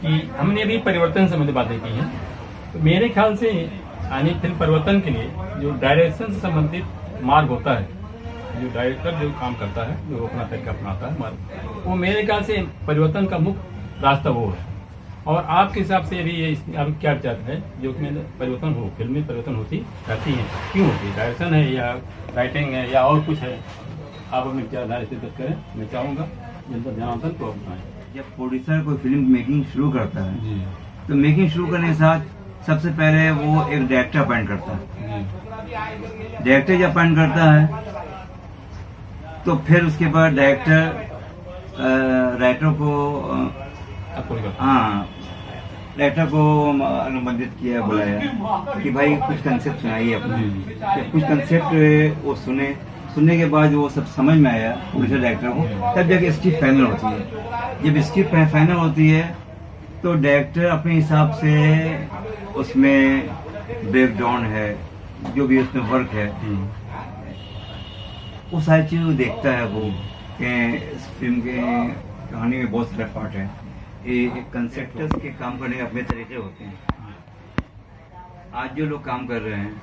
कि हमने भी परिवर्तन संबंधी बातें की हैं। तो मेरे ख्याल से यानी फिल्म परिवर्तन के लिए जो डायरेक्शन से संबंधित मार्ग होता है, जो डायरेक्टर जो काम करता है, जो अपना तरीका अपनाता है मार्ग, वो मेरे ख्याल से परिवर्तन का मुख्य रास्ता वो है। और आपके हिसाब से भी ये आप क्या विचार है जो कि परिवर्तन हो, फिल्म में परिवर्तन होती रहती है, क्यों होती है? डायरेक्शन है या राइटिंग है या और कुछ है? आप अपने विचारधारा से व्यक्त करें, मैं चाहूँगा जिन पर ध्यान तो आप बताएं। जब प्रोड्यूसर कोई फिल्म मेकिंग शुरू करता है तो मेकिंग शुरू करने के साथ सबसे पहले वो एक डायरेक्टर अपॉइंट करता है। डायरेक्टर जब अपॉइंट करता है तो फिर उसके बाद डायरेक्टर राइटर को राइटर को अनुबंधित किया, बुलाया कि भाई कुछ कंसेप्ट सुनाइए अपना। जब कुछ कंसेप्ट वो सुनने के बाद वो सब समझ में आया प्रोड्यूसर डायरेक्टर को, तब जाके स्क्रिप्ट फाइनल होती है। जब स्क्रिप्ट फाइनल होती है तो डायरेक्टर अपने हिसाब से उसमें ब्रेकडाउन है, जो भी उसमें वर्क है, वो सारी चीज़ देखता है। वो इस फिल्म के कहानी में बहुत सारे पार्ट है। ये कंसेप्टर्स के काम करने के अपने तरीके होते हैं। आज जो लोग काम कर रहे हैं,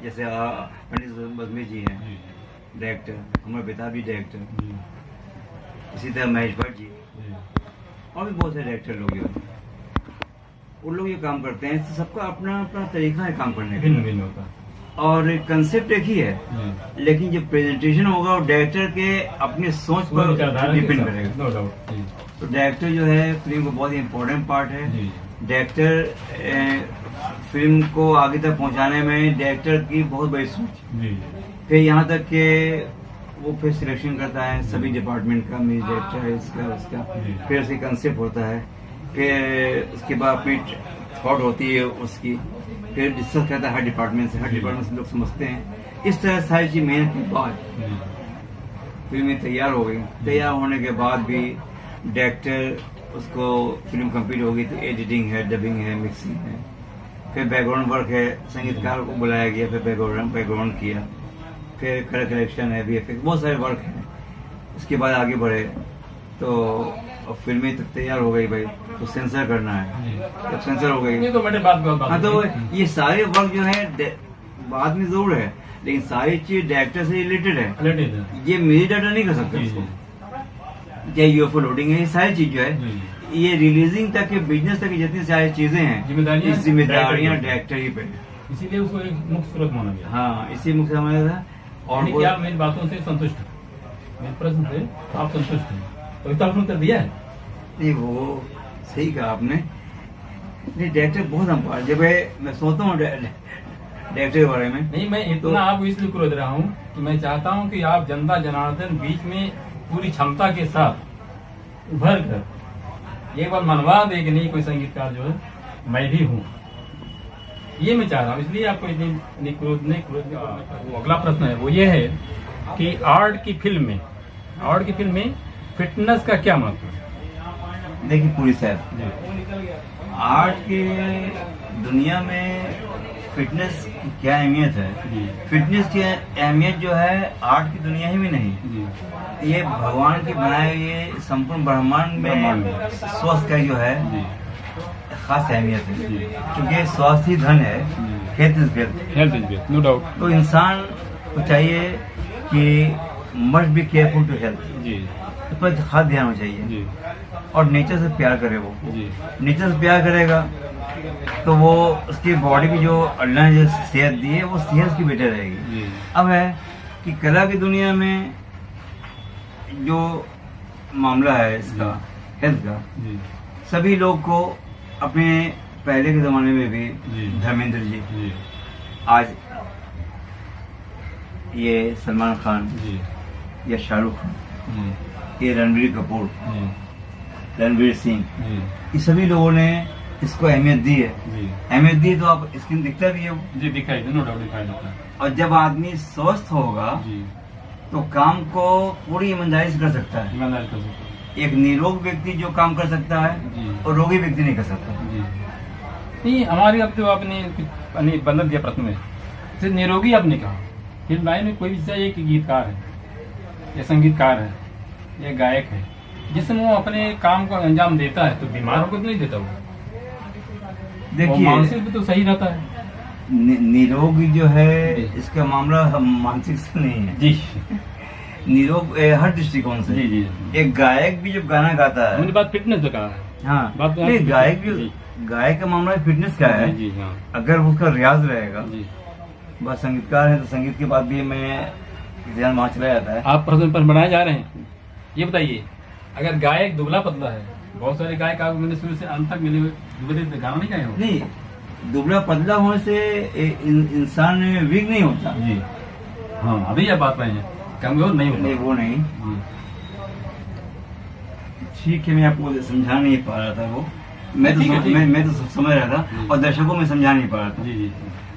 जैसे पंडित बजमी जी हैं डायरेक्टर, हमारे पिता भी डायरेक्टर, इसी तरह महेश भट्ट जी और भी बहुत सारे डायरेक्टर लोग हैं, उन लोग ये काम करते हैं। सबका अपना अपना तरीका है काम करने का, भिन्न होता है और कंसेप्ट एक ही है, लेकिन जो प्रेजेंटेशन होगा वो डायरेक्टर के अपनी सोच पर डिपेंड करेगा। तो डायरेक्टर जो है फिल्म का बहुत इम्पोर्टेंट पार्ट है। डायरेक्टर फिल्म को आगे तक पहुंचाने में डायरेक्टर की बहुत बड़ी सोच। फिर यहाँ तक के वो फिर सिलेक्शन करता है सभी डिपार्टमेंट का, म्यूजिक डायरेक्टर है, इसका उसका, फिर उसकी कंसेप्ट होता है, फिर उसके बाद अपनी थॉट होती है उसकी, फिर डिस्कस करता है हर डिपार्टमेंट से लोग समझते हैं। इस तरह सारी चीज मेहनत के बाद फिल्म तैयार हो गई। तैयार होने के बाद भी डायरेक्टर उसको फिल्म कंप्लीट हो गई तो एडिटिंग है, डबिंग है, मिक्सिंग है, फिर बैकग्राउंड वर्क है, संगीतकार को बुलाया गया, फिर बैकग्राउंड किया, फिर कलर कलेक्शन है, VFX, बहुत सारे वर्क हैं। उसके बाद आगे बढ़े तो फिल्में तक तैयार हो गई भाई, तो सेंसर करना है, जब सेंसर हो गई तो मैंने बात हाँ, तो ये सारे वर्क जो है बाद में जरूर है, लेकिन सारी चीज डायरेक्टर से रिलेटेड है। ये मेरी डाटा नहीं कर सकते इसको, चाहे UFO लोडिंग है, ये सारी चीज जो है, ये रिलीजिंग तक के बिजनेस तक की जितनी सारी चीजें हैं, जिम्मेदारियां डायरेक्टर ही पे, इसीलिए उसको एक मुख्य स्रोत माना गया। हाँ, इसी मुख्य समझा था। और क्या मेरी बातों से संतुष्ट है? मेरे प्रश्न से आप संतुष्ट हैं? तो इतना आपने उत्तर दिया है? नहीं, वो सही कहा आपने। नहीं, डायरेक्टर बहुत अम्पायर, जब मैं सोचता हूँ डायरेक्टर के बारे में, नहीं मैं इतना तो, आपको इसलिए क्रोध रहा हूँ कि मैं चाहता हूँ कि आप जनता जनार्दन बीच में पूरी क्षमता के साथ उभर कर एक बार मनवा दे कि नहीं कोई संगीतकार जो है मैं भी हूँ, ये मैं चाह रहा हूँ। इसलिए आपको इतनी क्रोध नहीं। अगला प्रश्न है वो ये है कि आर्ट की फिल्म में फिटनेस का क्या महत्व है? देखिए पूरी साहब, आर्ट के दुनिया में फिटनेस की क्या अहमियत है। फिटनेस की अहमियत जो है आर्ट की दुनिया ही में नहीं, ये भगवान के बनाए हुए संपूर्ण ब्रह्मांड में स्वास्थ्य का जो है खास अहमियत है, क्योंकि स्वास्थ्य ही धन है। Health is wealth, no doubt. तो इंसान को चाहिए कि must be careful to health, इस पर खास ध्यान होना चाहिए, और नेचर से प्यार करे। वो नेचर से प्यार करेगा तो वो उसकी बॉडी की जो अल्लाह ने जो सेहत दी है वो सेहत की बेटर रहेगी। अब है कि कला की दुनिया में जो मामला है इसका हेल्थ का, सभी लोग को अपने पहले के जमाने में भी धर्मेंद्र जी, आज ये सलमान खान या शाहरुख खान, ये रणबीर कपूर, रणवीर सिंह, ये सभी लोगों ने इसको अहमियत दी है। अहमियत दी तो आप स्क्रीन दिखता भी है जी, दिखाई दे, नो डाउट दिखाई देता है। और जब आदमी स्वस्थ होगा तो काम को पूरी ईमानदारी से कर सकता है। ईमानदारी कर सकता है। एक निरोग व्यक्ति जो काम कर सकता है और रोगी व्यक्ति नहीं कर सकता। नहीं, हमारी अब तो आपने बदल दिया प्रश्न में, सिर्फ निरोगी आपने कहा। फिल्म लाइन में कोई भी चाहिए कि गीतकार है या संगीतकार है या गायक है जिसमें वो अपने काम को अंजाम देता है, तो बीमार होकर तो नहीं देता वो देखिए मानसिक भी तो सही रहता है। निरोग जो है इसका मामला हम मानसिक से नहीं है जी निरोग हर दृष्टिकोण से। जी जी एक गायक भी जब गाना गाता है, हमने बात फिटनेस पे कहा है। हाँ बात तो नहीं, आपकी- गायक जी। भी गायक का मामला फिटनेस का है। जी हाँ अगर उसका रियाज रहेगा, जी। बस संगीतकार है तो संगीत के बाद भी मैं ध्यान वहाँ चला जाता है। आप प्रश्न पर बनाए जा रहे हैं, ये बताइए अगर गायक दुबला पतला है, बहुत सारे गायक आप मैंने शुरू से अंत तक मिले हुए दुबले गाना नहीं गाए हो। नहीं, दुबला पतला होने से इंसान वीक नहीं होता। जी हाँ, अभी आप बात रहे हैं कमजोर नहीं नहीं, होता। वो नहीं। जी। ठीक है, मैं आपको समझा नहीं पा रहा था वो। मैं तो ठीक है, ठीक है। मैं तो समझ रहा था जी। और दर्शकों में समझा नहीं पा रहा था। जी जी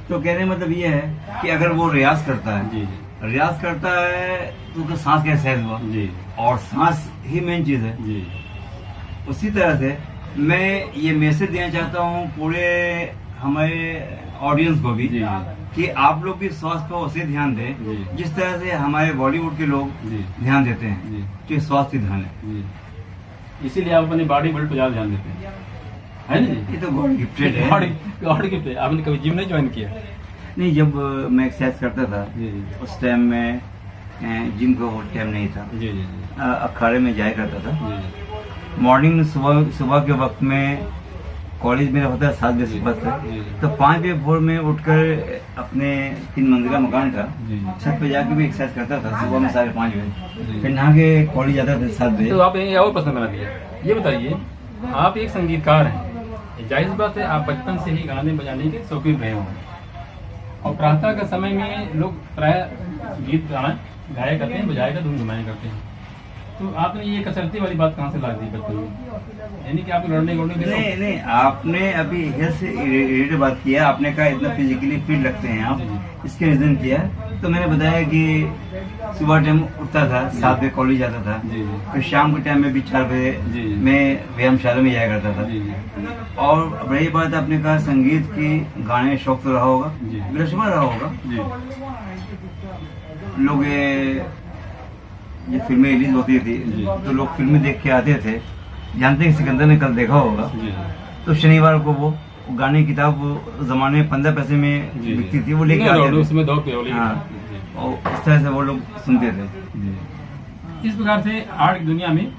तो कहने मतलब ये है कि अगर वो रियाज करता है, जी रियाज करता है तो उसका सांस कैसे सहज हुआ, जी और सांस ही मेन चीज है। जी उसी तरह से मैं ये मैसेज देना चाहता हूँ पूरे हमारे ऑडियंस को भी, जी कि आप लोग भी स्वास्थ्य पर उसे ध्यान जी। दें जिस तरह से हमारे बॉलीवुड के लोग जी ध्यान देते हैं जी कि स्वास्थ्य ध्यान है। जी। इसीलिए आप अपनी बॉडी बिल्ड पर ज्यादा ध्यान देते हैं, है ना जी? ये तो गॉड गिफ्टेड है। गॉड गिफ्ट है। आपने कभी जिम नहीं ज्वाइन किया? नहीं, जब मैं एक्सरसाइज करता था जी जी उस टाइम में जिम का वो टाइम नहीं था। जी जी अखाड़े में जाया करता था। जी मॉर्निंग में सुबह के वक्त में कॉलेज मेरा होता है 7 बजे से बस है, जी। तो 5 बजे भोर में उठकर अपने 3 मंजिला मकान था, जी छत पे जाके भी एक्सरसाइज करता था सुबह में 5:30 बजे। जी। फिर नहा के कॉलेज जाता था 7 बजे। तो आप एक और प्रश्न बना दिया। ये बताइए, आप एक संगीतकार हैं, जाहिर बात है आप बचपन से ही गाने बजाने के शौकीन रहे होंगे, और प्रातः के समय में लोग प्राय गीत गाना गाया करते हैं, बजाया धूम धुमाया करते हैं। तो आपने ये कसरती वाली बात कहाँ से ला दी बच्चों में? यानी कि आप लड़ने उड़ने के नहीं नहीं, आपने अभी हेल्थ से रिलेटेड बात किया। आपने कहा इतना फिजिकली फिट लगते हैं आप, जी। इसके रीजन किया। तो मैंने बताया कि सुबह टाइम उठता था, 7 बजे कॉलेज जाता था, जी जी फिर शाम के टाइम में भी 4 बजे जी। मैं व्यायामशाला में जाया करता था। जी जी और रही बात आपने कहा संगीत की, गाने शौक तो रहा होगा, जी। बेशुमार रहा होगा। जी लोग ये फिल्में रिलीज होती थी जी। तो लोग फिल्में देख के आते थे। जानते हैं सिकंदर ने कल देखा होगा, जी तो शनिवार को वो गाने की किताब वो जमाने में 15 पैसे में जी। बिकती थी, वो लेके नहीं, आते थे। उसमें दो केवल ही- हाँ। जी। और इस तरह से वो लोग सुनते थे। जी। इस प्रकार से आर्ट की दुनिया में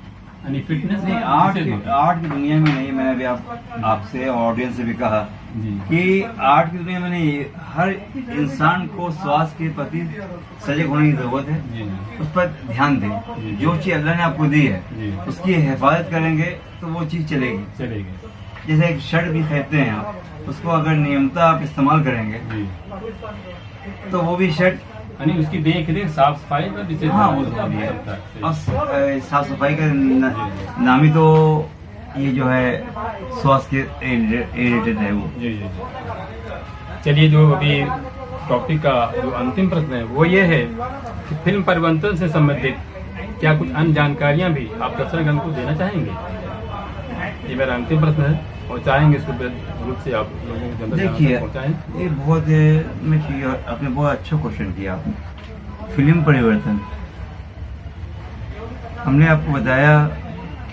यानी फिटनेस नहीं, आर्ट की दुनिया में नहीं, मैंने अभी आपसे ऑडियंस से भी कहा जी कि आर्ट की दुनिया में नहीं, हर इंसान को स्वास्थ्य के प्रति सजग होने की जरूरत है। जी उस पर ध्यान जी। दें। जो चीज अल्लाह ने आपको दी है जी उसकी हिफाजत करेंगे तो वो चीज चलेगी। चलेगी। जैसे एक शर्ट भी खरीदते हैं आप, उसको अगर नियमता आप इस्तेमाल करेंगे जी तो वो भी शर्ट, यानी उसकी देख रेख साफ सफाई पर विशेष हाँ, ध्यान वो देना जरूरी है। पड़ता है। और साफ सफाई का नाम ही तो ये जो है स्वास्थ्य के रिलेटेड है वो। जी जी जी। चलिए, जो अभी टॉपिक का जो अंतिम प्रश्न है वो ये है कि फिल्म परिवर्तन से संबंधित क्या कुछ अन्य जानकारियां भी आप दर्शकगण को देना चाहेंगे? ये मेरा अंतिम प्रश्न है और चाहेंगे इसको ग्रुप से आप लोगों को जनता देखिए, पहुँचाएं। ये बहुत आपने बहुत अच्छा क्वेश्चन किया। आपने फिल्म परिवर्तन, हमने आपको बताया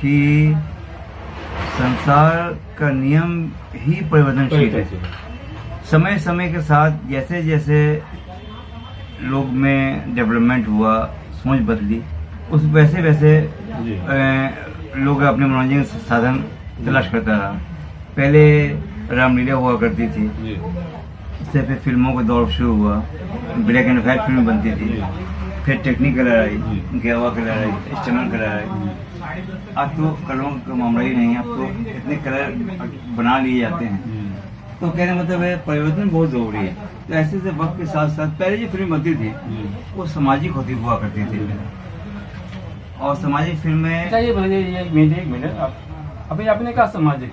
कि संसार का नियम ही परिवर्तनशील है। समय समय के साथ जैसे जैसे लोग में डेवलपमेंट हुआ, सोच बदली, उस वैसे वैसे जी लोग अपने मनोरंजन के साधन तलाश करता रहा। पहले रामलीला हुआ करती थी, जी इससे फिर फिल्मों का दौर शुरू हुआ, ब्लैक एंड व्हाइट फिल्म बनती थी, जी फिर technique colour I, ji. Geva colour I, stunner colour I. अब तो कलरों का मामला ही नहीं, अब तो इतने कलर बना लिए जाते हैं। जी तो कहने मतलब है परिवर्तन बहुत जरूरी है। तो ऐसे से वक्त के साथ साथ पहले जो फिल्म बनती थी जी। वो सामाजिक होती हुआ करती थी, और सामाजिक अच्छा, फिल्में ये बताइए, एक मिनट आप अभी आपने कहा सामाजिक,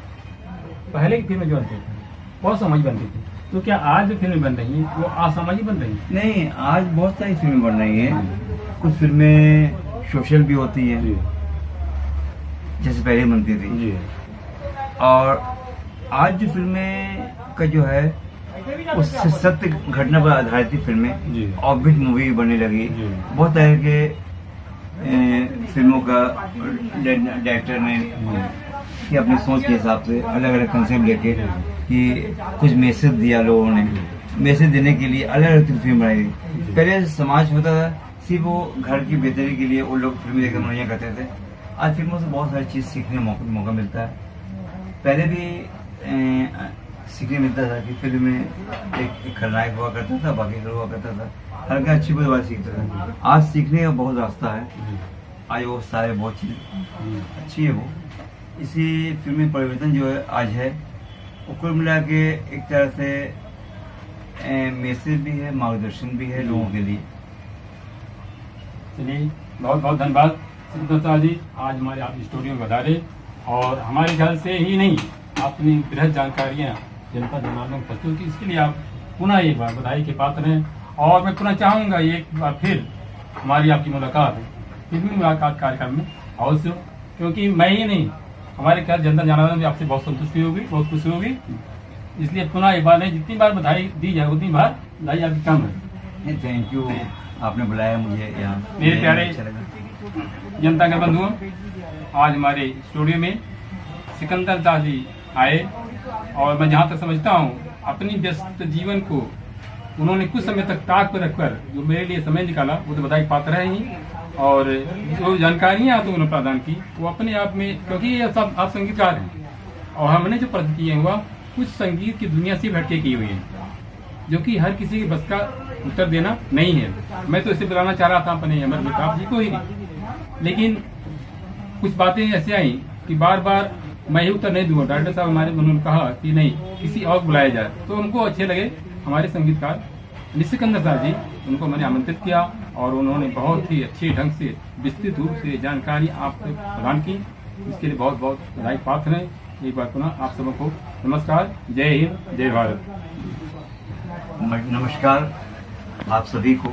पहले की फिल्में जो बनती थी बहुत सामाजिक बनती थी, तो क्या आज जो फिल्में बन रही हैं वो असामाजिक बन रही हैं? नहीं, आज बहुत सारी फिल्में बन रही हैं। कुछ फिल्में सोशल भी होती हैं जैसे पहले बनती थी, जी और आज जो फिल्में का जो है उससे सत्य घटना पर आधारित जी। फिल्में, ऑर्बिट मूवी बनने लगी, जी। बहुत तरह के फिल्मों का डायरेक्टर ने कि अपनी सोच के हिसाब से अलग अलग कंसेप्ट लेके कि कुछ मैसेज दिया लोगों ने, मैसेज देने के लिए अलग अलग फिल्म बनाई। पहले समाज होता था सिर्फ वो घर की बेहतरी के लिए वो लोग फिल्में देखकर मनोरंजन करते थे। आज फिल्मों से बहुत सारी चीज़ सीखने का मौका मिलता है। पहले भी सीखने मिलता था कि फिल्म में एक खलनायक हुआ करता था, बाकी हुआ करता था, हल्का अच्छी बुरी बात सीखता था। आज सीखने का बहुत रास्ता है, आज वो सारे बहुत चीज़ अच्छी है। वो इसी फिल्मी परिवर्तन जो है आज है, वो कुल मिला के एक तरह से मैसेज भी है, मार्गदर्शन भी है लोगों के लिए। चलिए, बहुत बहुत धन्यवाद सिकंदर जी, आज हमारे आप स्टूडियो में बता और हमारे ख्याल से ही नहीं, अपनी बृहद जानकारियाँ जनता जनार्दन को प्रस्तुत की, इसके लिए आप पुनः एक बार बधाई के पात्र हैं। और मैं पुनः चाहूँगा एक बार फिर हमारी आपकी मुलाकात फिल्मी मुलाकात कार्यक्रम में अवश्य, क्योंकि मैं ही नहीं, हमारे ख्याल जनता जनार्दन भी आपसे बहुत संतुष्टि होगी, बहुत खुशी होगी। इसलिए पुनः एक बार नहीं, जितनी बार बधाई दी जाए उतनी बार बधाई आपकी कम है। थैंक यू, आपने बुलाया मुझे यहाँ। मेरे प्यारे जनता के बंधुओं, आज हमारे स्टूडियो में सिकंदर दास जी आए और मैं जहाँ तक समझता हूँ अपनी व्यस्त जीवन को उन्होंने कुछ समय तक ताक पर रखकर जो मेरे लिए समय निकाला, वो तो बधाई पात्र है ही। और जो जानकारियाँ तो उन्होंने प्रदान की वो अपने आप में, क्योंकि ये सब आप संगीतकार हैं और हमने जो प्रस्तुत किए हुआ कुछ संगीत की दुनिया से भटके की हुई है, जो कि हर किसी के बस का उत्तर देना नहीं है। मैं तो इसे बुलाना चाह रहा था अपने अमर मिताब जी को ही, लेकिन कुछ बातें ऐसी आई कि बार बार मैं ही उत्तर नहीं दूंगा। डॉक्टर साहब हमारे उन्होंने कहा कि नहीं, किसी और बुलाया जाए, तो हमको अच्छे लगे हमारे संगीतकार सिकंदर साहब जी, उनको मैंने आमंत्रित किया और उन्होंने बहुत ही अच्छे ढंग से विस्तृत रूप से जानकारी आपको प्रदान की। इसके लिए बहुत बहुत बधाई पात्र हैं। एक बार पुनः आप सबको नमस्कार, जय हिंद, जय भारत। नमस्कार आप सभी को,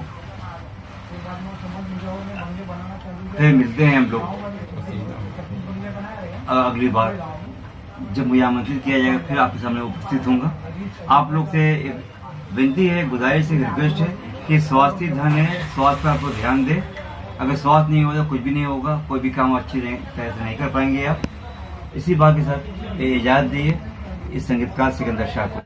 फिर मिलते हैं हम लोग अगली बार जब मुझे आमंत्रित किया जाएगा, फिर आपके सामने उपस्थित होऊंगा। आप लोग से एक विनती है, गुजारिश है, रिक्वेस्ट है कि स्वास्थ्य धन है, स्वास्थ्य पर आपको ध्यान दें। अगर स्वास्थ्य नहीं होगा कुछ भी नहीं होगा, कोई भी काम अच्छी तरह से नहीं कर पाएंगे आप। इसी बात के साथ इजाज़त दिए इस संगीतकार सिकंदर शाह को।